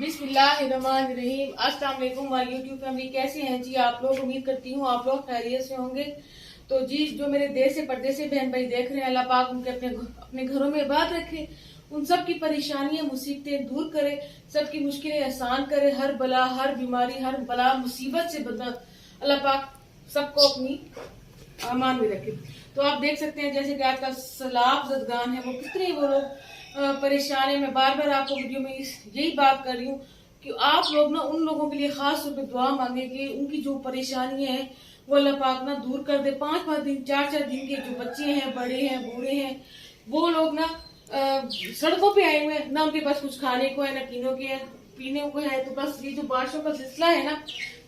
बिस्मिल्लाहिर्रहमानिर्रहीम। अस्सलाम वालेकुम माय यूट्यूब फैमिली, कैसे हैं जी आप लोग? उम्मीद करती हूँ आप लोग खैरियत से होंगे। तो जी जो मेरे देश से परदेश से बहन भाई देख रहे हैं, अल्लाह पाक उनके अपने घरों में इबादत रखे, उन सब की परेशानियां मुसीबतें दूर करे, सबकी मुश्किलें आसान करे, हर बला हर बीमारी हर बला मुसीबत से अल्लाह पाक सबको अपनी अमान में रखे। तो आप देख सकते हैं जैसे कि आज का सैलाब जदगान है, वो कितने वो लोग परेशान है। मैं बार बार आपको वीडियो में यही बात कर रही हूँ कि आप लोग ना उन लोगों के लिए खास तौर पर दुआ मांगे कि उनकी जो परेशानी है वो अल्लाह पाक ना दूर कर दे। 5-5 दिन 4-4 दिन के जो बच्चे हैं, बड़े हैं, बूढ़े हैं, वो लोग ना सड़कों पे आए हुए हैं, ना उनके पास कुछ खाने को है, ना पीने को है। तो बस ये जो बारिशों का सिलसिला है ना,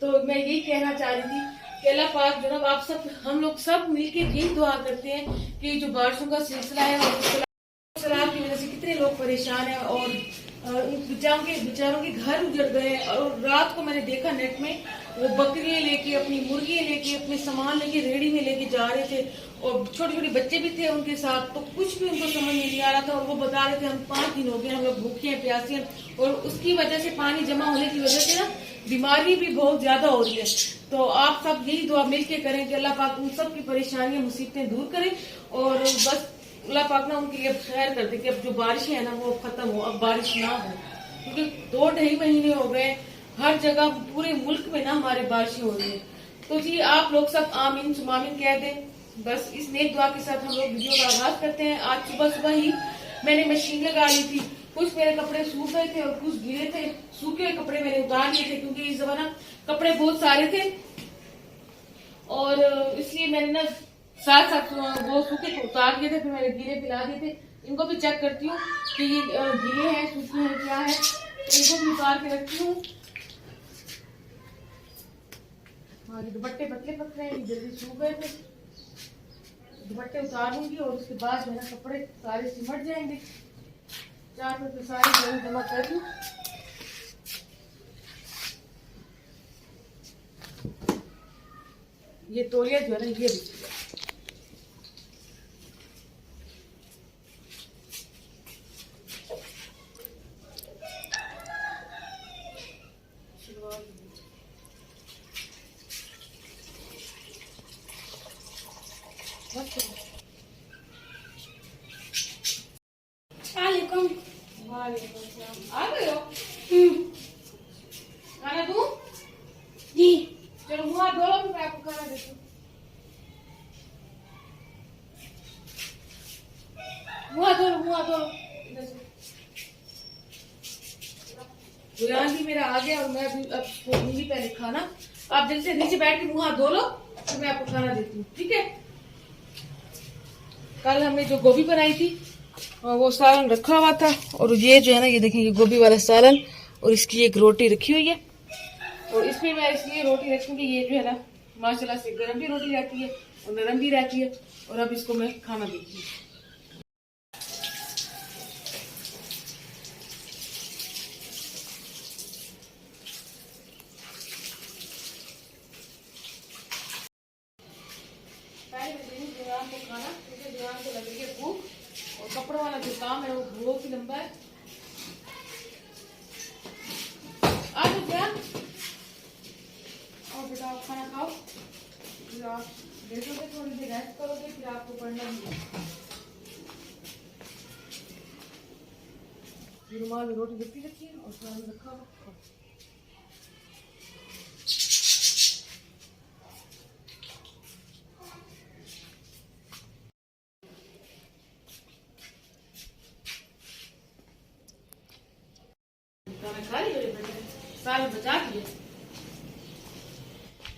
तो मैं यही कहना चाह रही थी कि अल्लाह पाक जनाब आप सब हम लोग सब मिलके यही दुआ करते हैं कि जो बारिशों का सिलसिला है और सैलाब की वजह से कितने लोग परेशान हैं और बेचारों के घर उजड़ गए। और रात को मैंने देखा नेट में, वो बकरियां लेके, अपनी मुर्गियां लेके, अपने सामान लेके रेहड़ी में लेके जा रहे थे और छोटे छोटे बच्चे भी थे उनके साथ। तो कुछ भी उनको समझ नहीं आ रहा था और वो बता रहे थे हम 5 दिन हो गए, हम लोग भूखे हैं, प्यासे हैं। और उसकी वजह से पानी जमा होने की वजह से ना बीमारी भी बहुत ज्यादा हो रही है। तो आप सब यही दुआ मिलके करें कि अल्लाह पाक उन सब की परेशानियां मुसीबतें दूर करें और बस अल्लाह पाक ना उनके लिए खैर कर दे कि अब जो बारिश है ना वो खत्म हो, अब बारिश ना हो। क्योंकि 2-2.5 महीने हो गए हर जगह पूरे मुल्क में ना हमारे बारिशें हो रही है। तो जी आप लोग सब आमीन सुमामीन कह दें। बस इस नेक दुआ के साथ हम लोग वीडियो का आगाज करते हैं। आज सुबह सुबह ही मैंने मशीन लगा ली थी, कुछ मेरे कपड़े सूख गए थे और कुछ गीले थे। सूखे हुए कपड़े मैंने उतार लिए थे क्योंकि इस जमाना कपड़े बहुत सारे थे और इसलिए मैंने ना साथ साथ वो सूखे उतार दिए थे, फिर मैंने गीले पिला दिए थे। इनको भी चेक करती हूँ कि ये गीले हैं, सूखे हैं, क्या है, इनको भी उतार के रखती हूँ। हमारे दुपट्टे पतले पतले हैं, जल्दी सूख गए थे। दुपट्टे उतारूंगी और उसके बाद जो है ना कपड़े सारे सिमट जाएंगे। 4 पे सारे जमा कर लूँ। ये तौलिया जो है ना ये भी आ गए हो? खाना दूं? जी चलो मुँह हाथ धो लो, फिर मैं आपको खाना देती हूँ। मुँह हाथ धो लो इधर से। बुलान भी मेरा आ गया और मैं अभी अब दूंगी पहले खाना। आप जल्दी से नीचे बैठ के मुँह हाथ धो लो, फिर मैं आपको खाना देती हूँ, ठीक है? कल हमने जो गोभी बनाई थी वो सालन रखा हुआ था और ये जो है ना ये देखिए ये गोभी वाला सालन और इसकी एक रोटी रखी हुई है। और इसमें मैं इसलिए रोटी रखूंगी, ये जो है ना माशाल्लाह से गर्म भी रोटी रहती है और नरम भी रहती है। और अब इसको मैं खाना देती हूँ। पहले मैं देंगी दीवान को खाना, क्योंकि दीवान को लगेगी भूख और कपड़ों वाला जो काम है वो बहुत ही लंबा है। आ जाओ क्या, और बेटा आप खाना खाओ, फिर आप देखोगे थोड़ी देर रेस्ट करोगे, फिर आपको पढ़ना भी है। रुमाल में रोटी लिपटी रखी है और खाना रखा हुआ। साल बचा दिए।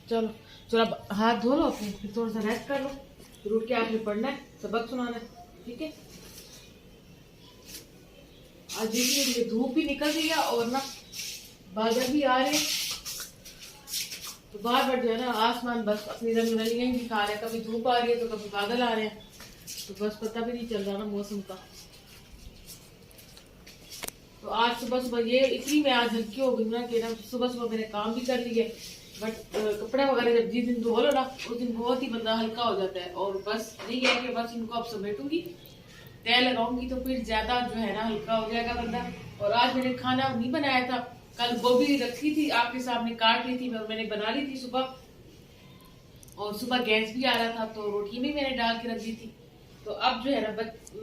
चलो चलो अब हाथ धो लो अपने, फिर थोड़ा सा रेस्ट कर लो, फिर उठ के आपने पढ़ना है, सबक सुनाना है, ठीक है। आज देखिए धूप भी निकल रही है और ना बादल भी आ रहे हैं, तो बार बार जो है ना आसमान बस अपनी रंग रंगियां ही दिखा रहे हैं, कभी धूप आ रही है तो कभी बादल आ रहे हैं, तो बस पता भी नहीं चल रहा ना मौसम का। तो आज सुबह सुबह ये इतनी मैं आज हल्की हो गई ना कि ना सुबह सुबह मैंने काम भी कर लिए, बट कपड़े वगैरह जब जिस दिन धो लो ना उस दिन बहुत ही बंदा हल्का हो जाता है। और बस यही है कि बस इनको अब समेटूंगी, तेल लगाऊंगी तो फिर ज्यादा जो है ना हल्का हो जाएगा बंदा। और आज मैंने खाना नहीं बनाया था, कल गोभी रखी थी आपके सामने, काट ली थी मैंने, बना ली थी सुबह, और सुबह गैस भी आ रहा था तो रोटी भी मैंने डाल के रख दी थी। तो अब जो है ना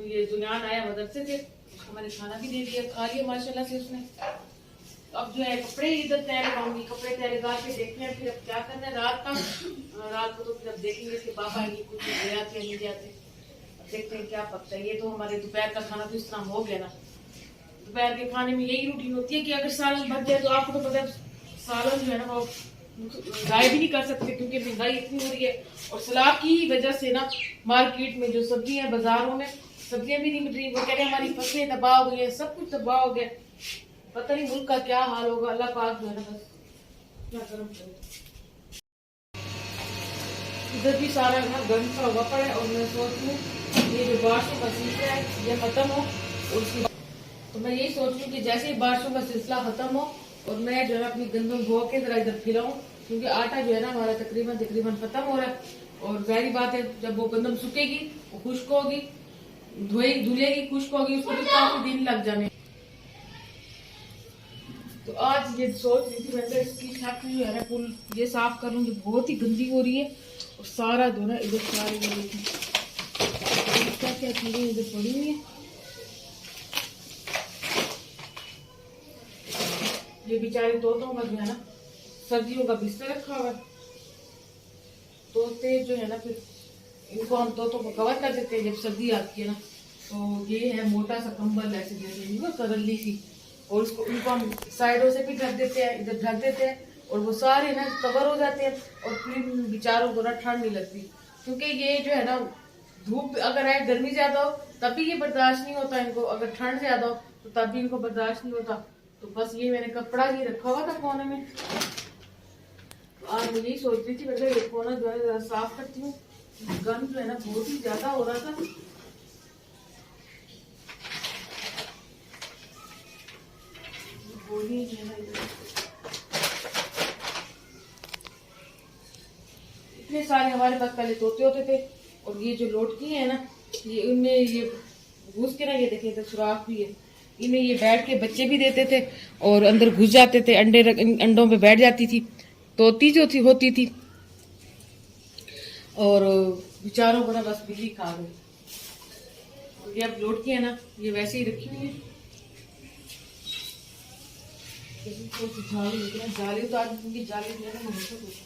ये जुनान आया मदरसे से, उसको मैंने खाना भी दे दिया, खा लिया माशाल्लाह से उसने। अब जो है कपड़े इधर तय लगाऊंगी, कपड़े तय लगा के देखते हैं फिर अब क्या करना है रात का। रात को तो फिर अब देखेंगे कि पापा आएंगे कुछ ले आते हैं नहीं जाते, अब देखते हैं क्या पकता है। ये तो हमारे दोपहर का खाना तो इस तरह हो गया ना, दोपहर के खाने में यही रूटीन होती है कि अगर सालन बच जाए तो आपको तो पता है सालन जो है ना वो गाय भी नहीं कर सकते क्योंकि महंगाई इतनी हो रही है। और सलाद की वजह से ना मार्केट में जो सब्जियां बाजारों में सब्जियां भी नहीं मिल रही, वो कह रहे हमारी फसलें तबाह हो गई है, सब कुछ तबाह हो गया, पता नहीं मुल्क का क्या हाल होगा। अल्लाह पाक जो है ना बस क्या कर्म करे। इधर भी सारा घर गर्म सा हुआ पड़ा है और मैं सोच रही हूँ ये जो बारिशों का सिलसिला है ये खत्म हो, और उसकी तो मैं यही सोच रही हूँ कि जैसे ही बारिशों का सिलसिला खत्म हो और मैं जो है अपनी गंदम धो के जरा इधर खिलाऊं, क्योंकि आटा जो है ना हमारा तकरीबन खत्म हो रहा है। और जाहिर बात है जब वो गंदम सूखेगी वो खुश्क होगी, धुलेगी खुश्क होगी, उसको भी काफी दिन लग जाने। तो आज ये सोच रही थी वैसे इसकी छत जो है ना पुल ये साफ कर लूंगी, बहुत ही गंदी हो रही है। और सारा जो है इधर सारी क्या क्या चीजें इधर पड़ी हुई है। ये बेचारे तोतों का जो है ना सर्दियों का बिस्तर रखा हुआ है, तोते जो है ना फिर इनको हम तोतों को कवर कर देते हैं जब सर्दी आती है ना। तो ये है मोटा सा कंबल ऐसे जैसे करली सी, और उसको उनको हम साइडों से भी ढक देते हैं, इधर ढक देते हैं और वो सारे ना कवर हो जाते हैं। और फिर बेचारों को ना ठंड नहीं लगती, क्योंकि ये जो है ना धूप अगर है गर्मी ज्यादा हो तब भी ये बर्दाश्त नहीं होता इनको, अगर ठंड ज्यादा हो तो तब भी इनको बर्दाश्त नहीं होता। तो बस ये मैंने कपड़ा ही रखा हुआ था कोने में, तो आज मैं यही सोच रही थी मतलब ये कोना जो है जरा साफ करती हूँ, गंद जो है ना बहुत ही ज्यादा हो रहा था। बोली जो है ना इतने सारे हमारे पास पहले तोते होते थे, और ये जो लोटकी है ना ये उनमें ये घुस के ना ये देखें इधर सुराख भी है, इनमें ये बैठ के बच्चे भी देते थे और अंदर घुस जाते थे, अंडों पे बैठ जाती थी तोती जो थी होती थी, और बेचारों को ना बस बिल्ली खा गई। ये अब लोटकी है ना ये वैसे ही रखी हुई है, जाली तो आज उनकी जाली जो है ना महसूस होती है।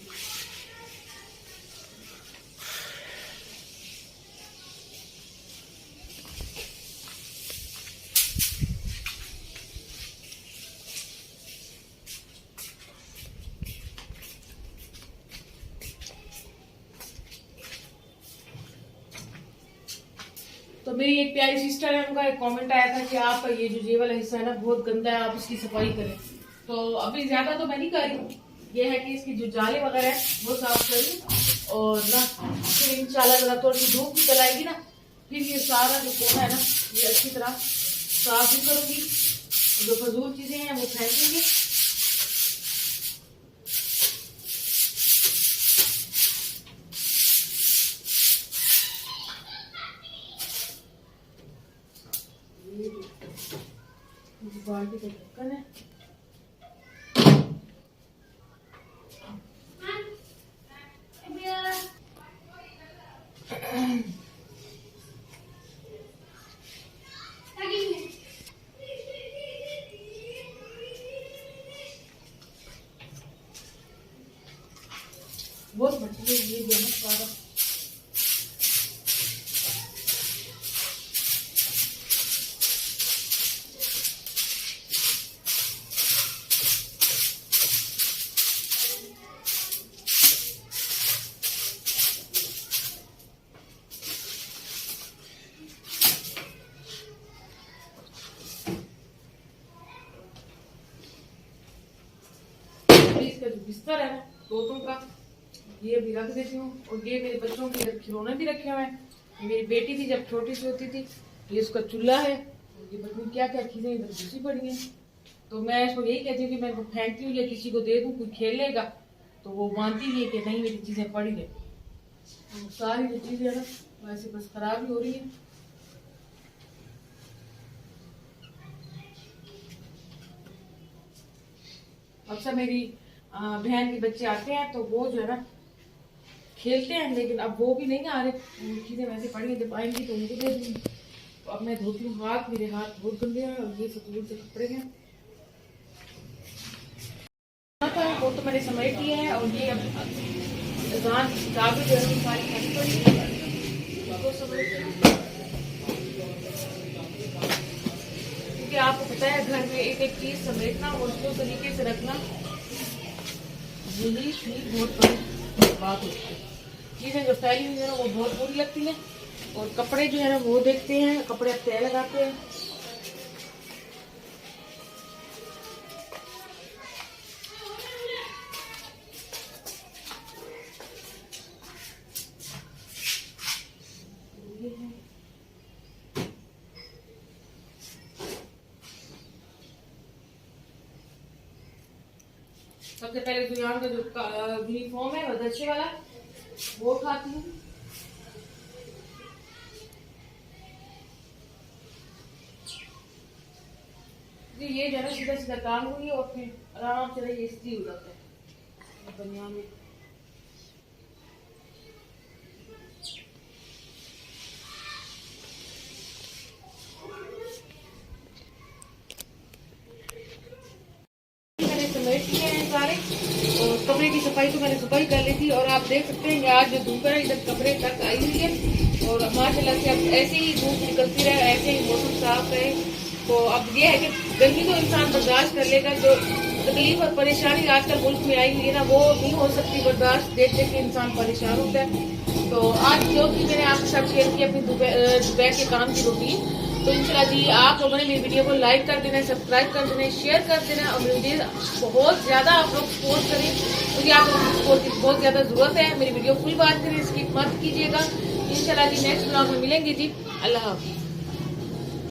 तो मेरी एक प्यारी सिस्टर है, उनका एक कमेंट आया था कि आप ये वाला हिस्सा है ना बहुत गंदा है, आप इसकी सफाई करें। तो अभी ज्यादा तो मैं नहीं कर रही हूँ, ये है कि इसकी जो जाली वगैरह है वो साफ करूँ, और ना फिर इंशाल्लाह जरा थोड़ी धूप भी चलाएगी ना फिर ये सारा जो कोना है ना ये अच्छी तरह साफ भी करूंगी, जो फजूल चीजें हैं वो फेंकेंगे। ये बाल्टी का ढक्कन है। बहुत बढ़िया ये दोनों सारा इसका जो बिस्तर है ना तोतों का, ये भी रख देती हूँ। और ये मेरे बच्चों के खिलौने भी रखे हुए हैं। मेरी बेटी थी जब छोटी सी होती थी, ये उसका चूल्हा है। ये बच्चों क्या क्या चीजें इधर घुसी पड़ी हैं। तो मैं इसको यही कहती हूँ कि मैं इनको फेंकती हूँ या किसी को दे दूँ, कोई खेल लेगा तो वो मानती है कि नहीं मेरी चीजें पड़ी है। तो सारी जो चीजें है ना वैसे बस खराब ही हो रही है। अक्सर मेरी बहन के बच्चे आते हैं तो वो जो है ना खेलते हैं, लेकिन अब वो भी नहीं आ रहे, चीजें वैसे पड़ी हैं। जब आएंगी तो उनको दे दूंगी। तो अब मैं धोती हूँ हाथ, मेरे हाथ बहुत गंदे हैं और ये फजूल से कपड़े हैं। वो तो मैंने समेट लिया है और ये अब किताबें जो है सारी खाली पड़ी है तो क्योंकि आपको पता है घर में एक एक चीज समेटना और उसको तरीके से रखना यही भी बहुत बड़ी बात होती है। चीजें जो फैली हुई है ना वो बहुत बुरी लगती है। और कपड़े जो है ना वो देखते हैं, कपड़े अब तय लगाते हैं। सबसे पहले तो यहाँ का जो यूनिफॉर्म है मदरसे वाला वो उठाती हूँ। ये जो है ना सीधा सीधा काम हुई और फिर आराम से ये इस्त्री हो जाता है बनियान में। मैंने समेट लिए हैं सारे और कमरे की सफाई तो मैंने सुबह ही कर ली थी। और आप देख सकते हैं कि आज जो धूप है इधर कमरे तक आई हुई है और माशाल्लाह से अब ऐसे ही धूप निकलती रहे, ऐसे ही मौसम साफ रहे। तो अब ये है कि गर्मी तो इंसान बर्दाश्त कर लेगा, जो तकलीफ और परेशानी आजकल मुल्क में आई हुई है ना वो नहीं हो सकती बर्दाश्त, देख देख के इंसान परेशान होता है। तो आज जो कि मैंने आपके साथ शेयर की अपनी दोपहर के काम की रूटीन। तो इंशाल्लाह जी आप लोगों ने मेरी वीडियो को लाइक कर देना, सब्सक्राइब कर देना, शेयर कर देना और मुझे बहुत ज़्यादा आप लोग सपोर्ट करें, मुझे आप लोगों की सपोर्ट की बहुत ज़्यादा ज़रूरत है। मेरी वीडियो फुल बात करें, स्किप मत कीजिएगा। इंशाल्लाह जी नेक्स्ट ब्लॉग में मिलेंगे जी। अल्लाह हाफ़िज़।